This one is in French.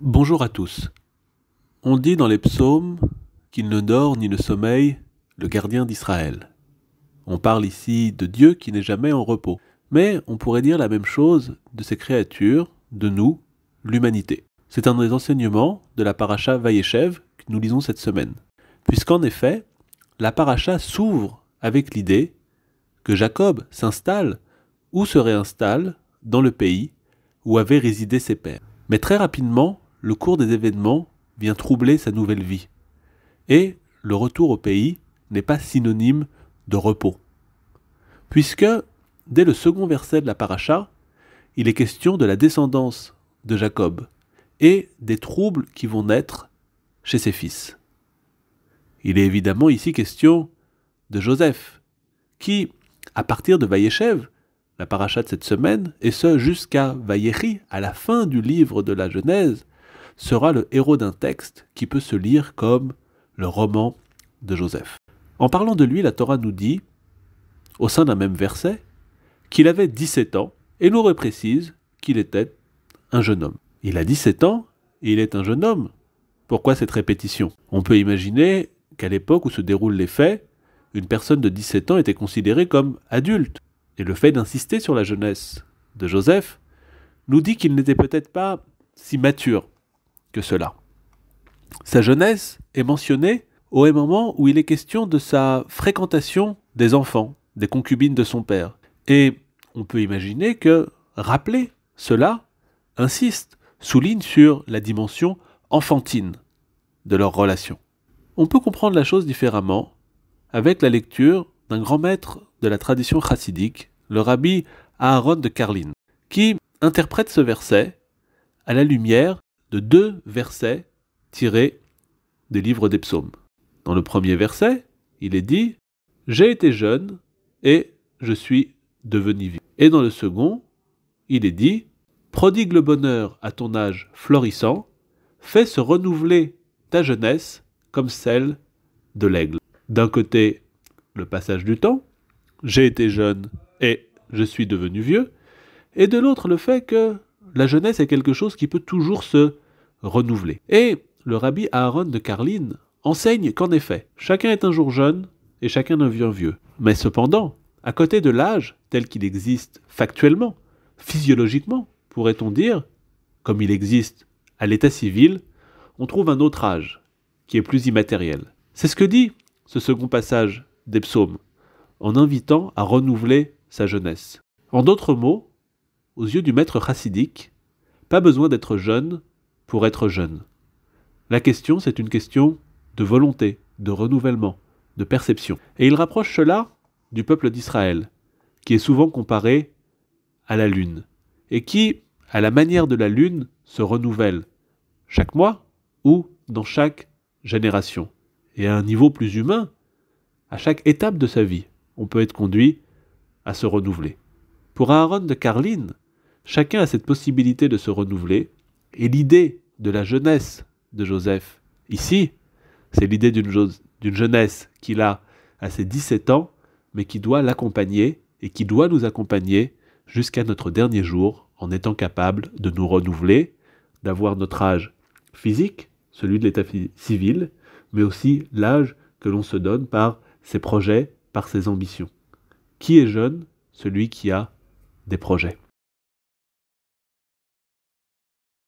Bonjour à tous. On dit dans les psaumes qu'il ne dort ni ne sommeille le gardien d'Israël. On parle ici de Dieu qui n'est jamais en repos. Mais on pourrait dire la même chose de ces créatures, de nous, l'humanité. C'est un des enseignements de la paracha Vayeshev que nous lisons cette semaine. Puisqu'en effet, la paracha s'ouvre avec l'idée que Jacob s'installe ou se réinstalle dans le pays où avaient résidé ses pères. Mais très rapidement, le cours des événements vient troubler sa nouvelle vie. Et le retour au pays n'est pas synonyme de repos. Puisque, dès le second verset de la paracha, il est question de la descendance de Jacob et des troubles qui vont naître chez ses fils. Il est évidemment ici question de Joseph, qui, à partir de Vayeshev, la paracha de cette semaine, et ce jusqu'à Vayechi, à la fin du livre de la Genèse, sera le héros d'un texte qui peut se lire comme le roman de Joseph. En parlant de lui, la Torah nous dit, au sein d'un même verset, qu'il avait 17 ans, et nous reprécise qu'il était un jeune homme. Il a 17 ans, et il est un jeune homme. Pourquoi cette répétition? On peut imaginer qu'à l'époque où se déroulent les faits, une personne de 17 ans était considérée comme adulte. Et le fait d'insister sur la jeunesse de Joseph nous dit qu'il n'était peut-être pas si mature que cela. Sa jeunesse est mentionnée au moment où il est question de sa fréquentation des enfants, des concubines de son père. Et on peut imaginer que rappeler cela insiste, souligne sur la dimension enfantine de leur relation. On peut comprendre la chose différemment avec la lecture d'un grand maître de la tradition chassidique, le rabbi Aaron de Karlin, qui interprète ce verset à la lumière de deux versets tirés des livres des psaumes. Dans le premier verset, il est dit « J'ai été jeune et je suis devenu vieux ». Et dans le second, il est dit « Prodigue le bonheur à ton âge florissant, fais se renouveler ta jeunesse comme celle de l'aigle ». D'un côté, le passage du temps, j'ai été jeune et je suis devenu vieux, et de l'autre le fait que la jeunesse est quelque chose qui peut toujours se renouveler. Et le rabbi Aaron de Karlin enseigne qu'en effet, chacun est un jour jeune et chacun devient vieux. Mais cependant, à côté de l'âge tel qu'il existe factuellement, physiologiquement, pourrait-on dire, comme il existe à l'état civil, on trouve un autre âge qui est plus immatériel. C'est ce que dit ce second passage des psaumes, en invitant à renouveler sa jeunesse. En d'autres mots, aux yeux du maître chassidique, pas besoin d'être jeune pour être jeune. La question, c'est une question de volonté, de renouvellement, de perception. Et il rapproche cela du peuple d'Israël, qui est souvent comparé à la lune, et qui, à la manière de la lune, se renouvelle chaque mois ou dans chaque génération. Et à un niveau plus humain, à chaque étape de sa vie, on peut être conduit à se renouveler. Pour Aaron de Karlin, chacun a cette possibilité de se renouveler, et l'idée de la jeunesse de Joseph, ici, c'est l'idée d'une jeunesse qu'il a à ses 17 ans, mais qui doit l'accompagner, et qui doit nous accompagner jusqu'à notre dernier jour, en étant capable de nous renouveler, d'avoir notre âge physique, celui de l'état civil, mais aussi l'âge que l'on se donne par ses projets, par ses ambitions. Qui est jeune? Celui qui a des projets.